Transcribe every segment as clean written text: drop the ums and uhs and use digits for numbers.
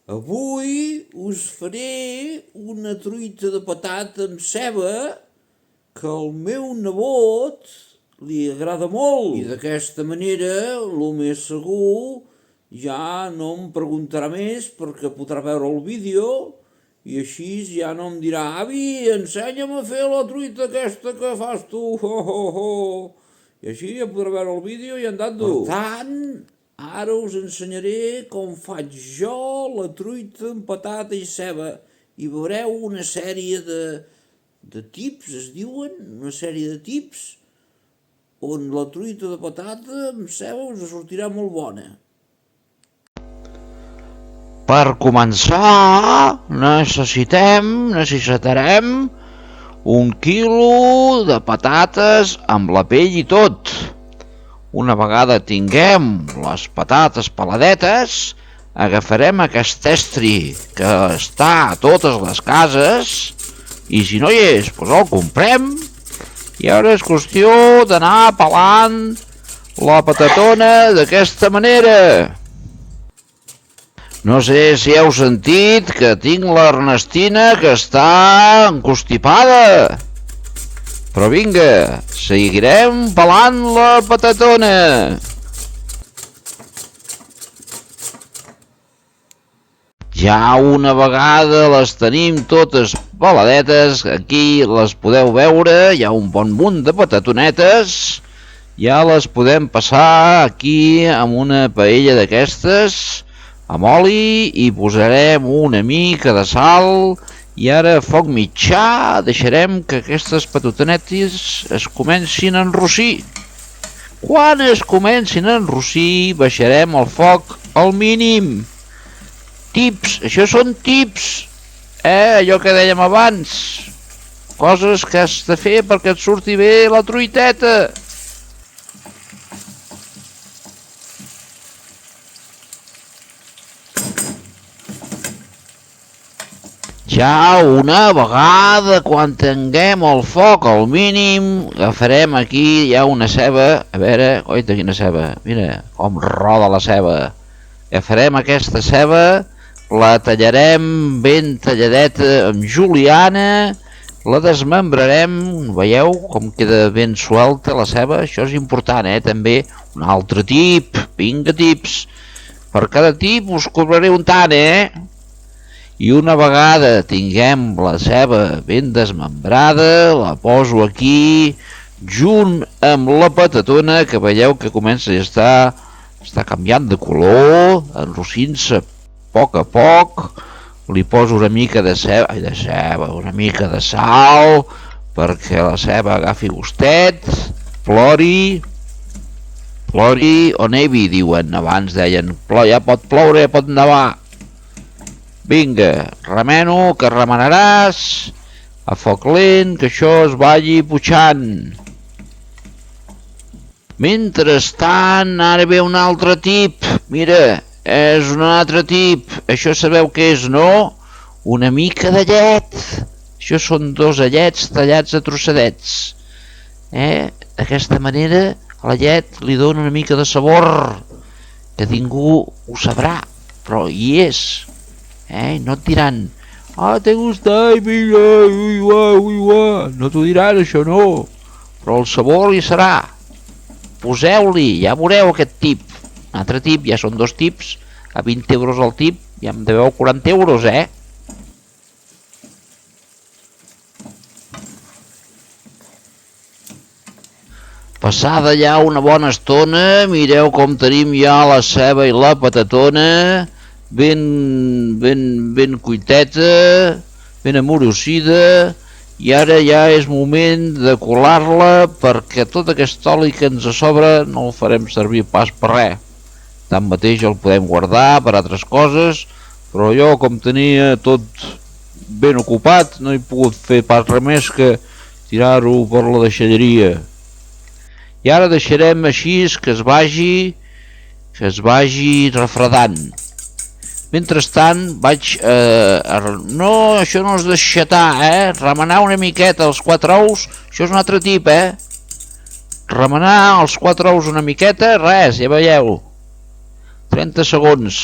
Avui us faré una truita de patata amb ceba que al meu nebot li agrada molt. I d'aquesta manera, el més segur, ja no em preguntarà més perquè podrà veure el vídeo i així ja no em dirà: avi, ensenya'm a fer la truita aquesta que fas tu, I així ja podrà veure el vídeo i andando. Per tant, ara us ensenyaré com faig jo la truita amb patata i ceba i veureu una sèrie de tips, es diuen, una sèrie de tips on la truita de patata amb ceba us sortirà molt bona. Per començar, necessitarem 1 quilo de patates amb la pell i tot. Una vegada tinguem les patates peladetes, agafarem aquest estri que està a totes les cases i si no hi és, doncs el comprem i ara és qüestió d'anar pelant la patatona d'aquesta manera. No sé si heu sentit que tinc l'Ernestina que està encostipada. Però vinga, seguirem pelant la patatona. Ja una vegada les tenim totes peladetes, aquí les podeu veure, hi ha un bon munt de patatonetes. Ja les podem passar aquí amb una paella d'aquestes, amb oli, i posarem una mica de sal i ara a foc mitjà deixarem que aquestes patatonetes es comencin a enrossir. Quan es comencin a enrossir baixarem el foc al mínim. Tips, això són tips, allò que dèiem abans, coses que has de fer perquè et surti bé la truiteta. Ja una vegada, quan tinguem el foc al mínim, agafarem aquí, hi ha una ceba, a veure, oita quina ceba, mira com roda la ceba. Agafarem aquesta ceba, la tallarem ben talladeta amb juliana, la desmembrarem, veieu com queda ben suelta la ceba, això és important, també. Un altre tip, vinga tips, per cada tip us cobraré un tant, I una vegada tinguem la ceba ben desmembrada, la poso aquí, junt amb la patatona, que veieu que comença ja està canviant de color, enrossint-se a poc, li poso una mica de ceba, una mica de sal, perquè la ceba agafi gustet, plori o nevi, diuen, abans deien, ja pot ploure, ja pot nevar. Vinga, remeno, que remenaràs, a foc lent, que això es vagi pujant. Mentrestant, ara ve un altre tip, mira, és un altre tip, això sabeu què és, no? Una mica de llet, això són 2 allets tallats a trossadets. D'aquesta manera, a la llet li dona una mica de sabor, que ningú ho sabrà, però hi és. No et diran, te gusta, no t'ho diran això, no, però el sabor hi serà. Poseu-li, ja veureu aquest tip. Un altre tip, ja són 2 tips, a 20 euros el tip, ja em deveu 40 euros, Passada ja una bona estona, mireu com tenim ja la ceba i la patatona, ben cuiteta, ben amorosida, i ara ja és moment de colar-la perquè tot aquest oli que ens sobra no el farem servir pas per res. Tanmateix el podem guardar per altres coses, però jo, com tenia tot ben ocupat, no he pogut fer pas res més que tirar-ho per la deixalleria. I ara deixarem així que es vagi refredant. Mentrestant vaig, no, això no és deixatar, remenar una miqueta els 4 ous, això és un altre tip, remenar els 4 ous una miqueta, res, ja veieu, 30 segons,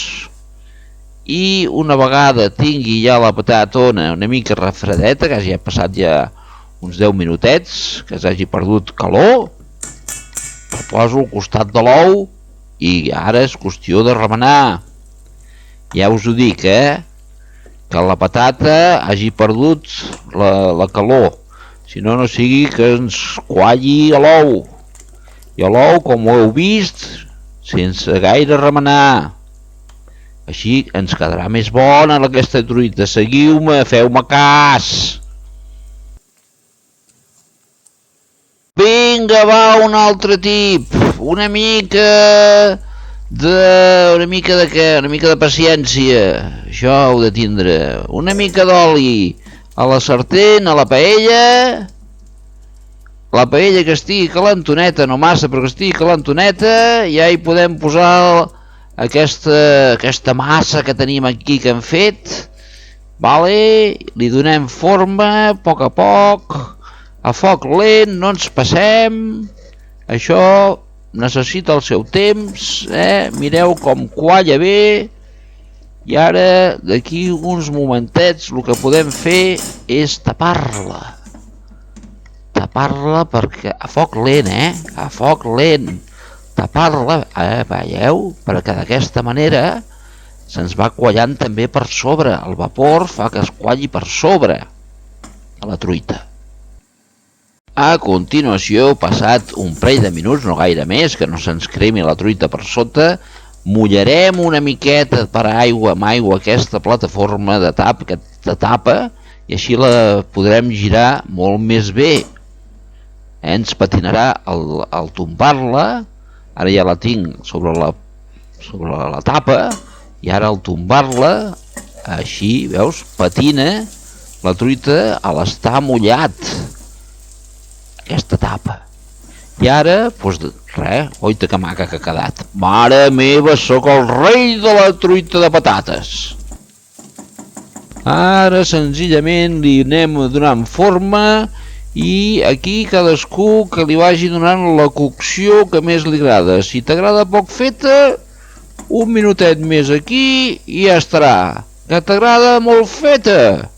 i una vegada tingui ja la patatona una mica refredeta, que hagi passat ja uns 10 minutets, que s'hagi perdut calor, la poso al costat de l'ou i ara és qüestió de remenar. Ja us ho dic, que la patata hagi perdut la calor, si no, no sigui que ens qualli a l'ou. I a l'ou, com ho heu vist, sense gaire remenar. Així ens quedarà més bona aquesta truita. Seguiu-me, feu-me cas. Vinga, va, un altre tip. Una mica de què? Una mica de paciència. Això heu de tindre. Una mica d'oli a la sartén, a la paella. La paella que estigui calentoneta, no massa, però que estigui calentoneta, ja hi podem posar aquesta massa que tenim aquí que hem fet. Vale? Li donem forma a poc, a foc lent, no ens passem. Això necessita el seu temps, mireu com qualla bé. I ara, d'aquí uns momentets, el que podem fer és tapar-la perquè a foc lent, a foc lent, tapar-la, veieu, perquè d'aquesta manera se'ns va quallant també per sobre, el vapor fa que es qualli per sobre a la truita. A continuació, passat un parell de minuts, no gaire més, que no se'ns cremi la truita per sota, mullarem una miqueta per aigua, amb aigua, aquesta plataforma de tapa, i així la podrem girar molt més bé. Ens patinarà al tombar-la, ara ja la tinc sobre la tapa, i ara al tombar-la, així, veus, patina la truita a l'estar mullat, aquesta tapa. I ara, doncs res, oita que maca que ha quedat. Mare meva, sóc el rei de la truita de patates. Ara senzillament li anem donant forma i aquí cadascú que li vagi donant la cocció que més li agrada. Si t'agrada poc feta, un minutet més aquí i ja estarà. Que t'agrada molt feta?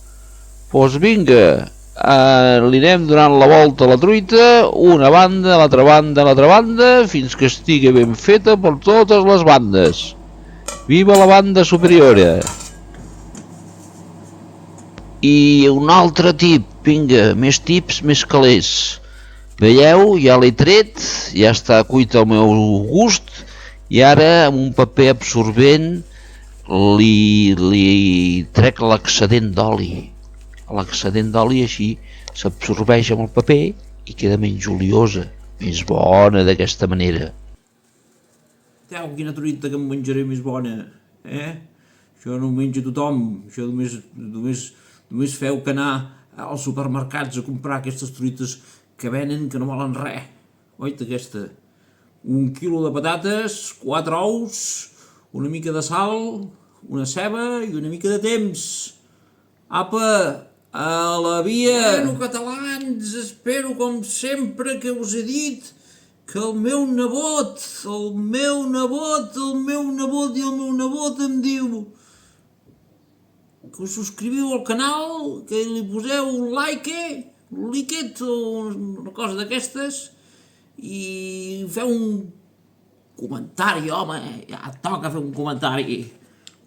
Doncs vinga, li anem donant la volta a la truita, una banda, l'altra banda, fins que estigui ben feta per totes les bandes. Viva la banda superior! I un altre tip, vinga, més tips, més calés. Veieu, ja l'he tret, ja està cuit al meu gust, i ara amb un paper absorbent li trec l'excedent d'oli. L'excedent d'oli així s'absorbeix amb el paper i queda menys oliosa, més bona d'aquesta manera. Veieu quina truita que em menjaré més bona, Això no ho menja tothom, això només feu que anar als supermercats a comprar aquestes truites que venen que no valen res. Oita aquesta, 1 quilo de patates, 4 ous, una mica de sal, una ceba i una mica de temps. Apa, a la via! Bueno, catalans, espero com sempre que us he dit que el meu nebot em diu que us subscriviu al canal, que li poseu un like o una cosa d'aquestes i feu un comentari, home, ja toca fer un comentari.